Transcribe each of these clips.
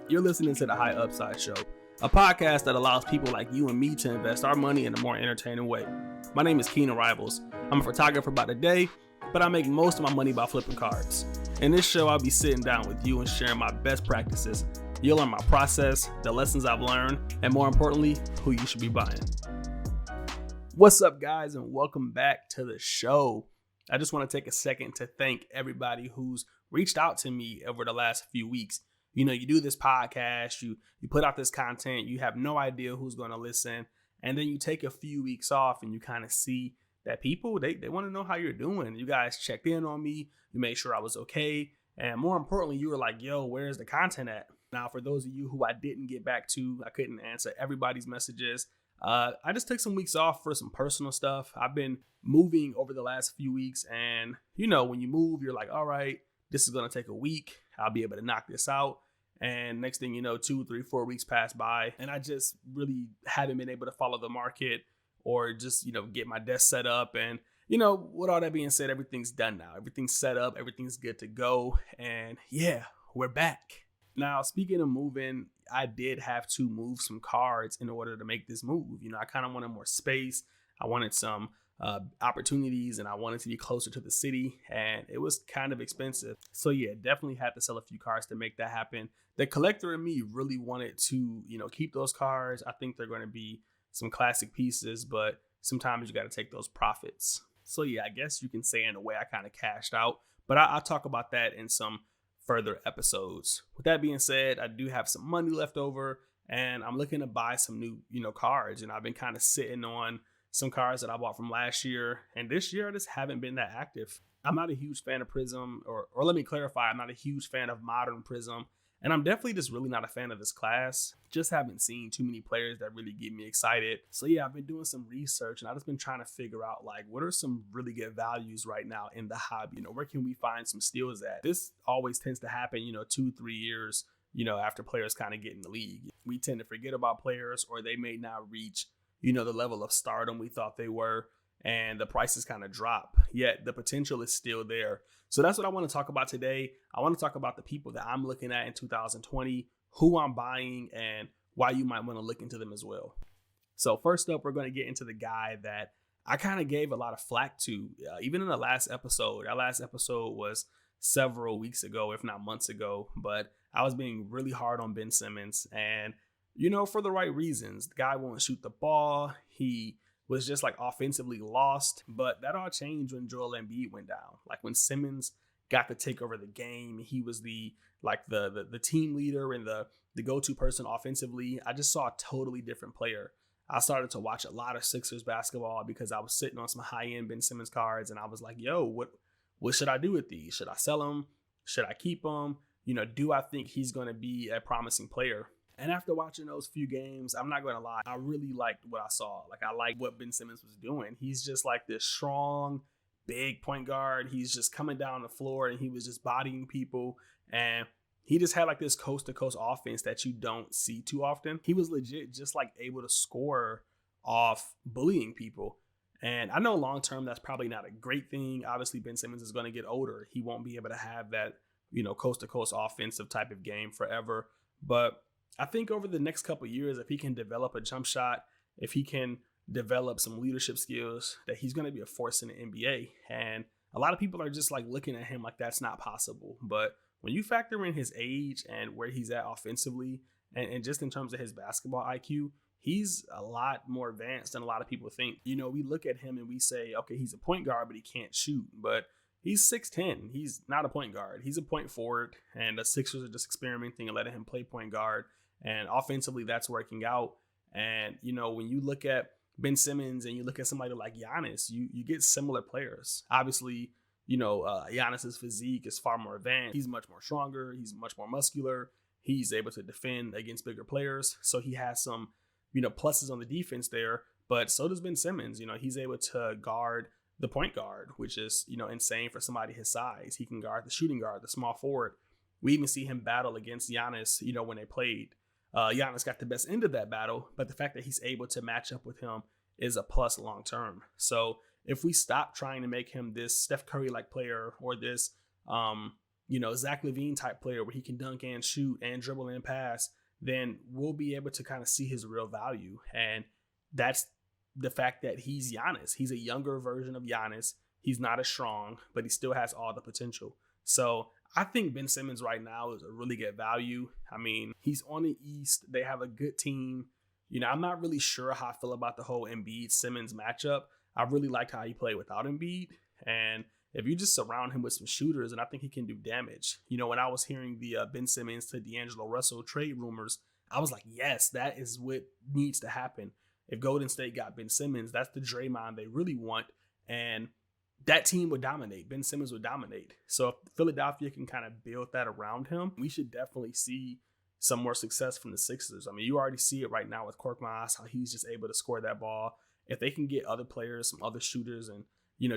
You're listening to the High Upside Show, a podcast that allows people like you and me to invest our money in a more entertaining way. My name is Keenan Rivals. I'm a photographer by the day, but I make most of my money by flipping cards. In this show, I'll be sitting down with you and sharing my best practices. You'll learn my process, the lessons I've learned, and more importantly, who you should be buying. What's up, guys, and welcome back to the show. I just want to take a second to thank everybody who's reached out to me over the last few weeks. You know, you do this podcast, you put out this content, you have no idea who's going to listen, and then you take a few weeks off and you kind of see that people, they want to know how you're doing. You guys checked in on me, you made sure I was okay, and more importantly, you were like, yo, where's the content at? Now, for those of you who I didn't get back to, I couldn't answer everybody's messages. I just took some weeks off for some personal stuff. I've been moving over the last few weeks, and you know, when you move, you're like, all right, this is going to take a week. I'll be able to knock this out. And next thing you know, 2, 3, 4 weeks pass by, and I just really haven't been able to follow the market or just, you know, get my desk set up. And, you know, with all that being said, everything's done now. Everything's set up. Everything's good to go. And yeah, we're back. Now, speaking of moving, I did have to move some cards in order to make this move. You know, I kind of wanted more space. I wanted some opportunities, and I wanted to be closer to the city, and it was kind of expensive. So yeah, definitely had to sell a few cards to make that happen. The collector in me really wanted to, you know, keep those cards. I think they're going to be some classic pieces, but sometimes you got to take those profits. So yeah, I guess you can say in a way I kind of cashed out, but I'll talk about that in some further episodes. With that being said, I do have some money left over, and I'm looking to buy some new, you know, cards. And I've been kind of sitting on some cards that I bought from last year, and this year I just haven't been that active. I'm not a huge fan of Prism, or let me clarify, I'm not a huge fan of Modern Prism, and I'm definitely just really not a fan of this class. Just haven't seen too many players that really get me excited. So yeah, I've been doing some research, and I've just been trying to figure out, like, what are some really good values right now in the hobby? You know, where can we find some steals at? This always tends to happen, you know, 2-3 years, you know, after players kind of get in the league. We tend to forget about players, or they may not reach, you know, the level of stardom we thought they were, and the prices kind of drop, yet the potential is still there. So that's what I want to talk about today. I want to talk about the people that I'm looking at in 2020, who I'm buying, and why you might want to look into them as well. So first up, we're going to get into the guy that I kind of gave a lot of flack to, even in the last episode. Our last episode was several weeks ago, if not months ago, but I was being really hard on Ben Simmons, and you know, for the right reasons. The guy won't shoot the ball. He was just like offensively lost, but that all changed when Joel Embiid went down. Like when Simmons got to take over the game, he was the team leader and the go-to person offensively. I just saw a totally different player. I started to watch a lot of Sixers basketball because I was sitting on some high-end Ben Simmons cards, and I was like, yo, what should I do with these? Should I sell them? Should I keep them? You know, do I think he's going to be a promising player? And after watching those few games, I'm not going to lie, I really liked what I saw. Like, I liked what Ben Simmons was doing. He's just like this strong, big point guard. He's just coming down the floor, and he was just bodying people. And he just had like this coast-to-coast offense that you don't see too often. He was legit just like able to score off bullying people. And I know long-term that's probably not a great thing. Obviously, Ben Simmons is going to get older. He won't be able to have that, you know, coast-to-coast offensive type of game forever. But I think over the next couple of years, if he can develop a jump shot, if he can develop some leadership skills, that he's going to be a force in the NBA. And a lot of people are just like looking at him like that's not possible. But when you factor in his age and where he's at offensively, and just in terms of his basketball IQ, he's a lot more advanced than a lot of people think. You know, we look at him and we say, okay, he's a point guard, but he can't shoot. But he's 6'10". He's not a point guard. He's a point forward. And the Sixers are just experimenting and letting him play point guard. And offensively, that's working out. And, you know, when you look at Ben Simmons and you look at somebody like Giannis, you get similar players. Obviously, you know, Giannis's physique is far more advanced. He's much more stronger. He's much more muscular. He's able to defend against bigger players. So he has some, you know, pluses on the defense there. But so does Ben Simmons. You know, he's able to guard the point guard, which is, you know, insane for somebody his size. He can guard the shooting guard, the small forward. We even see him battle against Giannis, you know, when they played. Giannis got the best end of that battle, but the fact that he's able to match up with him is a plus long term. So if we stop trying to make him this Steph Curry-like player or this Zach LaVine type player where he can dunk and shoot and dribble and pass, then we'll be able to kind of see his real value. And that's the fact that he's Giannis. He's a younger version of Giannis. He's not as strong, but he still has all the potential. So I think Ben Simmons right now is a really good value. I mean, he's on the East. They have a good team. I'm not really sure how I feel about the whole Embiid-Simmons matchup. I really liked how he played without Embiid. And if you just surround him with some shooters, and I think he can do damage. When I was hearing the Ben Simmons to D'Angelo Russell trade rumors, I was like, yes, that is what needs to happen. If Golden State got Ben Simmons, that's the Draymond they really want. And that team would dominate. Ben Simmons would dominate. So if Philadelphia can kind of build that around him, we should definitely see some more success from the Sixers. I mean, you already see it right now with Korkmaz, how he's just able to score that ball. If they can get other players, some other shooters, and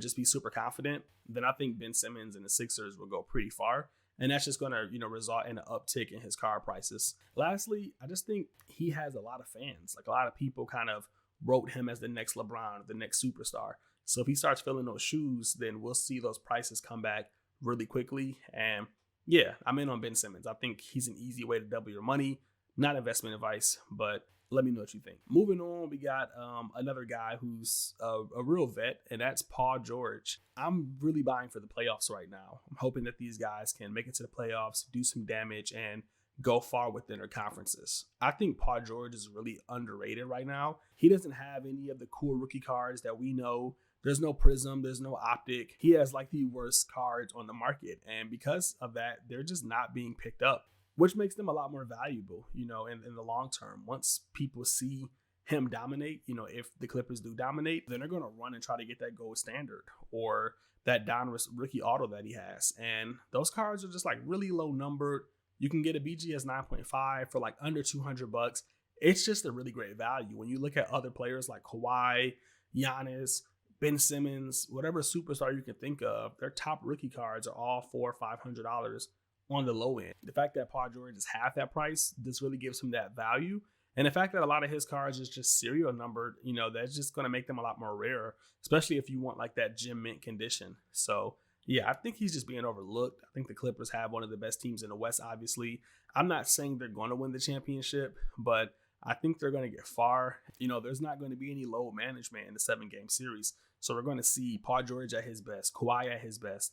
just be super confident, then I think Ben Simmons and the Sixers will go pretty far. And that's just going to, result in an uptick in his car prices. Lastly, I just think he has a lot of fans. Like, a lot of people kind of wrote him as the next LeBron, the next superstar. So if he starts filling those shoes, then we'll see those prices come back really quickly. And yeah, I'm in on Ben Simmons. I think he's an easy way to double your money. Not investment advice, but let me know what you think. Moving on, we got another guy who's a real vet, and that's Paul George. I'm really buying for the playoffs right now. I'm hoping that these guys can make it to the playoffs, do some damage, and go far within their conferences. I think Paul George is really underrated right now. He doesn't have any of the cool rookie cards that we know. There's no Prism. There's no Optic. He has like the worst cards on the market. And because of that, they're just not being picked up, which makes them a lot more valuable, in the long term. Once people see him dominate, if the Clippers do dominate, then they're going to run and try to get that gold standard or that Donruss rookie auto that he has. And those cards are just like really low numbered. You can get a BGS 9.5 for like under $200. It's just a really great value. When you look at other players like Kawhi, Giannis, Ben Simmons, whatever superstar you can think of, their top rookie cards are all $400 or $500 on the low end. The fact that Paul George is half that price, this really gives him that value. And the fact that a lot of his cards is just serial numbered, that's just going to make them a lot more rare, especially if you want like that gem mint condition. So yeah, I think he's just being overlooked. I think the Clippers have one of the best teams in the West, obviously. I'm not saying they're going to win the championship, but I think they're going to get far. There's not going to be any load management in the 7-game series. So we're going to see Paul George at his best, Kawhi at his best,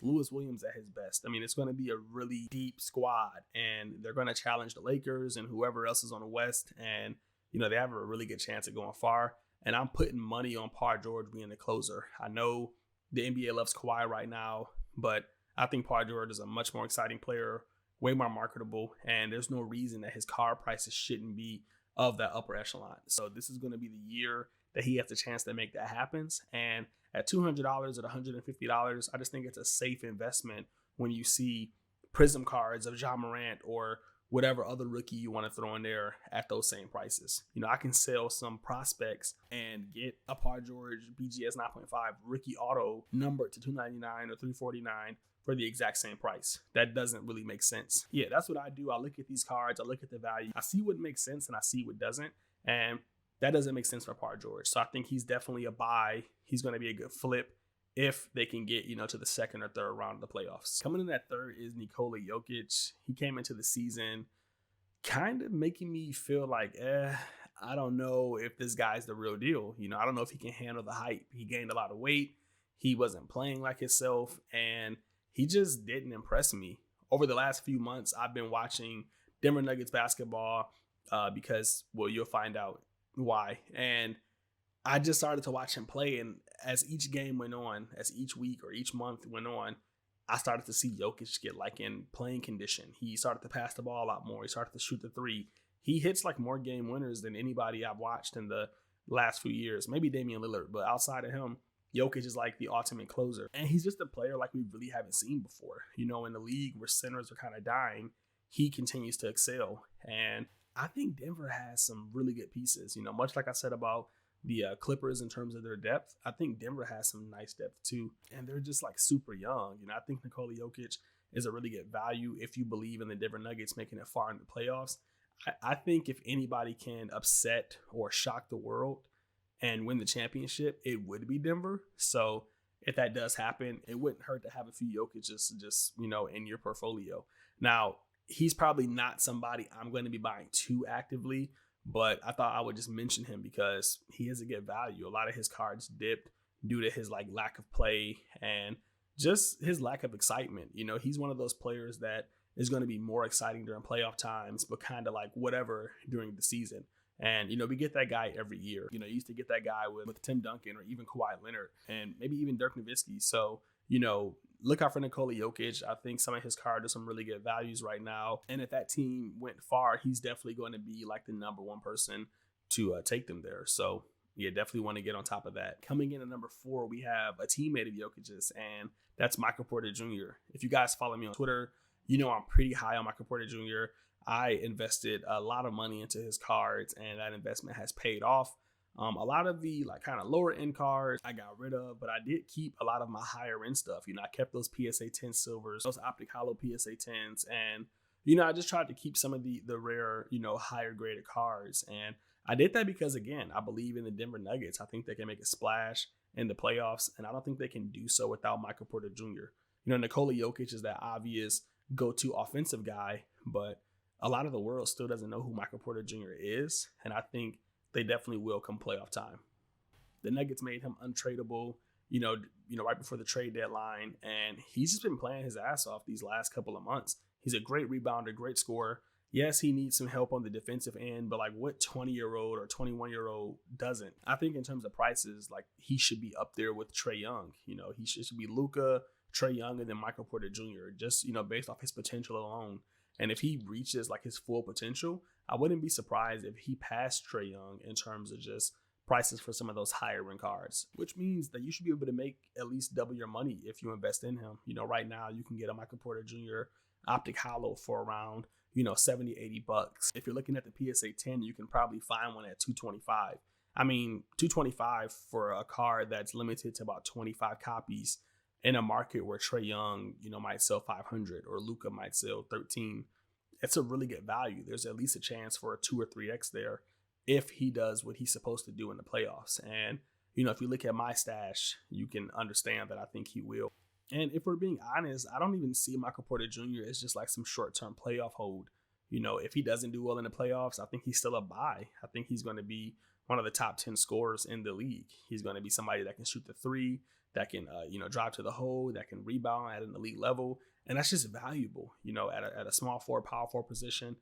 Lewis Williams at his best. I mean, it's going to be a really deep squad, and they're going to challenge the Lakers and whoever else is on the West. And, they have a really good chance of going far. And I'm putting money on Paul George being the closer. I know the NBA loves Kawhi right now, but I think Paul George is a much more exciting player, way more marketable, and there's no reason that his card prices shouldn't be of that upper echelon. So this is going to be the year that he has the chance to make that happen. And at $200 or $150, I just think it's a safe investment when you see Prism cards of Ja Morant or whatever other rookie you want to throw in there at those same prices. I can sell some prospects and get a Paul George BGS 9.5 rookie auto numbered to $299 or $349 for the exact same price. That doesn't really make sense. Yeah, that's what I do. I look at these cards, I look at the value, I see what makes sense and I see what doesn't. And that doesn't make sense for Paul George. So I think he's definitely a buy. He's going to be a good flip if they can get, to the second or third round of the playoffs. Coming in at third is Nikola Jokic. He came into the season kind of making me feel like, I don't know if this guy's the real deal. I don't know if he can handle the hype. He gained a lot of weight. He wasn't playing like himself, and he just didn't impress me. Over the last few months, I've been watching Denver Nuggets basketball because, well, you'll find out why. And I just started to watch him play, and as each game went on, as each week or each month went on, I started to see Jokic get like in playing condition. He started to pass the ball a lot more. He started to shoot the three. He hits like more game winners than anybody I've watched in the last few years. Maybe Damian Lillard, but outside of him, Jokic is like the ultimate closer. And he's just a player like we really haven't seen before. In the league where centers are kind of dying, he continues to excel. And I think Denver has some really good pieces. Much like I said about the Clippers in terms of their depth, I think Denver has some nice depth too. And they're just like super young. I think Nikola Jokic is a really good value if you believe in the Denver Nuggets making it far in the playoffs. I think if anybody can upset or shock the world and win the championship, it would be Denver. So if that does happen, it wouldn't hurt to have a few Jokic just in your portfolio. Now, he's probably not somebody I'm going to be buying too actively, but I thought I would just mention him because he has a good value. A lot of his cards dipped due to his lack of play and just his lack of excitement. He's one of those players that is going to be more exciting during playoff times, but kind of whatever during the season. And, we get that guy every year. You used to get that guy with Tim Duncan or even Kawhi Leonard and maybe even Dirk Nowitzki. So, look out for Nikola Jokic. I think some of his cards are some really good values right now. And if that team went far, he's definitely going to be the number one person to take them there. So, yeah, definitely want to get on top of that. Coming in at number 4, we have a teammate of Jokic's, and that's Michael Porter Jr. If you guys follow me on Twitter, I'm pretty high on Michael Porter Jr. I invested a lot of money into his cards, and that investment has paid off. A lot of the kind of lower end cards I got rid of, but I did keep a lot of my higher end stuff. I kept those PSA 10 silvers, those optic hollow PSA 10s, and I just tried to keep some of the rare, higher graded cards. And I did that because, again, I believe in the Denver Nuggets. I think they can make a splash in the playoffs, and I don't think they can do so without Michael Porter Jr. Nikola Jokic is that obvious go-to offensive guy, but a lot of the world still doesn't know who Michael Porter Jr. is, and I think they definitely will come playoff time. The Nuggets made him untradeable, right before the trade deadline, and he's just been playing his ass off these last couple of months. He's a great rebounder, great scorer. Yes, he needs some help on the defensive end, but what 20-year-old or 21-year-old doesn't? I think in terms of prices, he should be up there with Trae Young. He should be Luka, Trae Young, and then Michael Porter Jr. just, based off his potential alone. And if he reaches his full potential, I wouldn't be surprised if he passed Trae Young in terms of just prices for some of those higher end cards, which means that you should be able to make at least double your money if you invest in him. Right now you can get a Michael Porter Jr. optic hollow for around, $70-$80. If you're looking at the PSA 10, you can probably find one at $225. I mean, $225 for a card that's limited to about 25 copies in a market where Trae Young, might sell 500 or Luka might sell 13. It's a really good value. There's at least a chance for a 2 or 3x there if he does what he's supposed to do in the playoffs. And, if you look at my stash, you can understand that I think he will. And if we're being honest, I don't even see Michael Porter Jr. as just some short-term playoff hold. If he doesn't do well in the playoffs, I think he's still a buy. I think he's going to be one of the top 10 scorers in the league. He's going to be somebody that can shoot the three, that can, drive to the hole, that can rebound at an elite level. And that's just valuable, at a small forward, power forward position.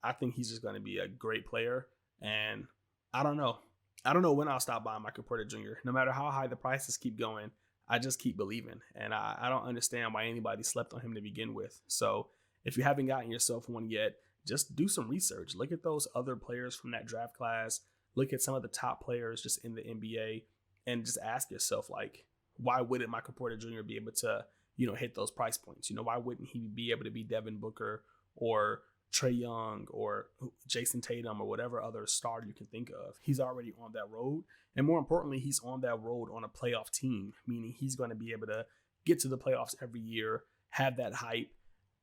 I think he's just going to be a great player. And I don't know. I don't know when I'll stop buying Michael Porter Jr. No matter how high the prices keep going, I just keep believing. And I don't understand why anybody slept on him to begin with. So if you haven't gotten yourself one yet, just do some research. Look at those other players from that draft class. Look at some of the top players just in the NBA and just ask yourself, why wouldn't Michael Porter Jr. be able to, hit those price points? Why wouldn't he be able to be Devin Booker or Trae Young or Jason Tatum or whatever other star you can think of? He's already on that road. And more importantly, he's on that road on a playoff team, meaning he's going to be able to get to the playoffs every year, have that hype,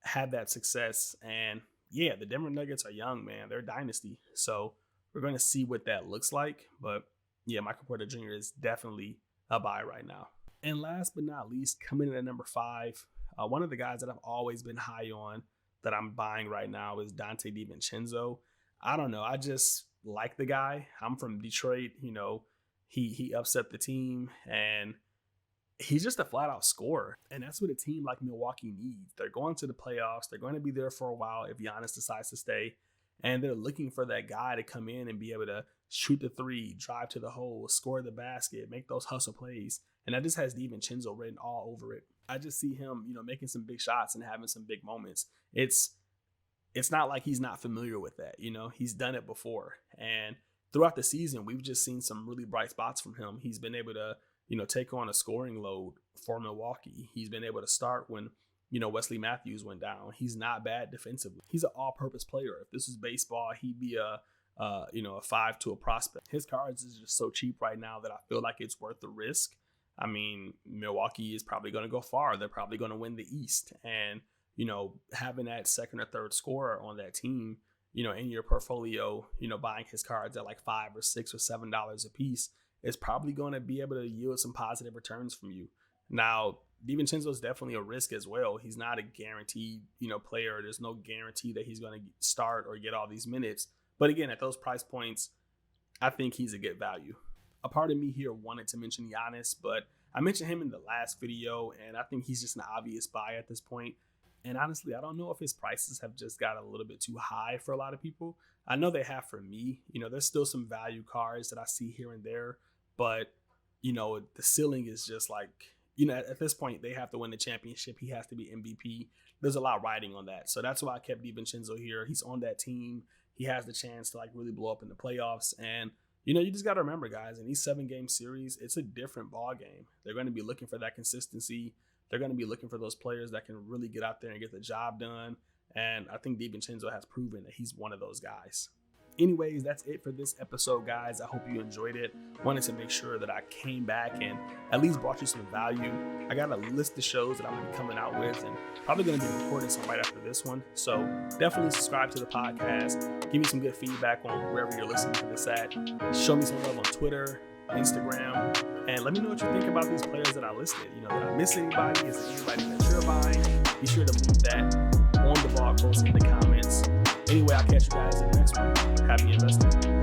have that success. And yeah, the Denver Nuggets are young, man. They're a dynasty. So we're going to see what that looks like. But yeah, Michael Porter Jr. is definitely a buy right now. And last but not least, coming in at number 5, one of the guys that I've always been high on that I'm buying right now is Donte DiVincenzo. I don't know. I just like the guy. I'm from Detroit. He upset the team, and he's just a flat out scorer. And that's what a team like Milwaukee needs. They're going to the playoffs. They're going to be there for a while if Giannis decides to stay. And they're looking for that guy to come in and be able to shoot the three, drive to the hole, score the basket, make those hustle plays. And that just has DiVincenzo written all over it. I just see him, making some big shots and having some big moments. It's not like he's not familiar with that. He's done it before. And throughout the season, we've just seen some really bright spots from him. He's been able to, take on a scoring load for Milwaukee. He's been able to start when, Wesley Matthews went down. He's not bad defensively. He's an all-purpose player. If this was baseball, he'd be a 5 to a prospect. His cards is just so cheap right now that I feel like it's worth the risk. I mean, Milwaukee is probably going to go far. They're probably going to win the East. And, having that second or third scorer on that team, in your portfolio, buying his cards at $5 or $6 or $7 a piece is probably going to be able to yield some positive returns from you. Now, DiVincenzo is definitely a risk as well. He's not a guaranteed, player. There's no guarantee that he's going to start or get all these minutes. But again, at those price points, I think he's a good value. A part of me here wanted to mention Giannis, but I mentioned him in the last video, and I think he's just an obvious buy at this point. And honestly, I don't know if his prices have just got a little bit too high for a lot of people. I know they have for me. There's still some value cards that I see here and there, but, the ceiling is just like, at this point, they have to win the championship. He has to be MVP. There's a lot riding on that. So that's why I kept DiVincenzo here. He's on that team. He has the chance to really blow up in the playoffs. And, you just got to remember, guys, in these 7-game series, it's a different ball game. They're going to be looking for that consistency. They're going to be looking for those players that can really get out there and get the job done. And I think DiVincenzo has proven that he's one of those guys. Anyways, that's it for this episode, guys. I hope you enjoyed it. Wanted to make sure that I came back and at least brought you some value. I got a list of shows that I'm going to be coming out with and probably going to be recording some right after this one. So definitely subscribe to the podcast. Give me some good feedback on wherever you're listening to this at. Show me some love on Twitter, Instagram, and let me know what you think about these players that I listed. Did I miss anybody? Is there anybody that you're buying? Be sure to leave that on the blog post in the comments. Anyway, I'll catch you guys in the next one. Happy investing.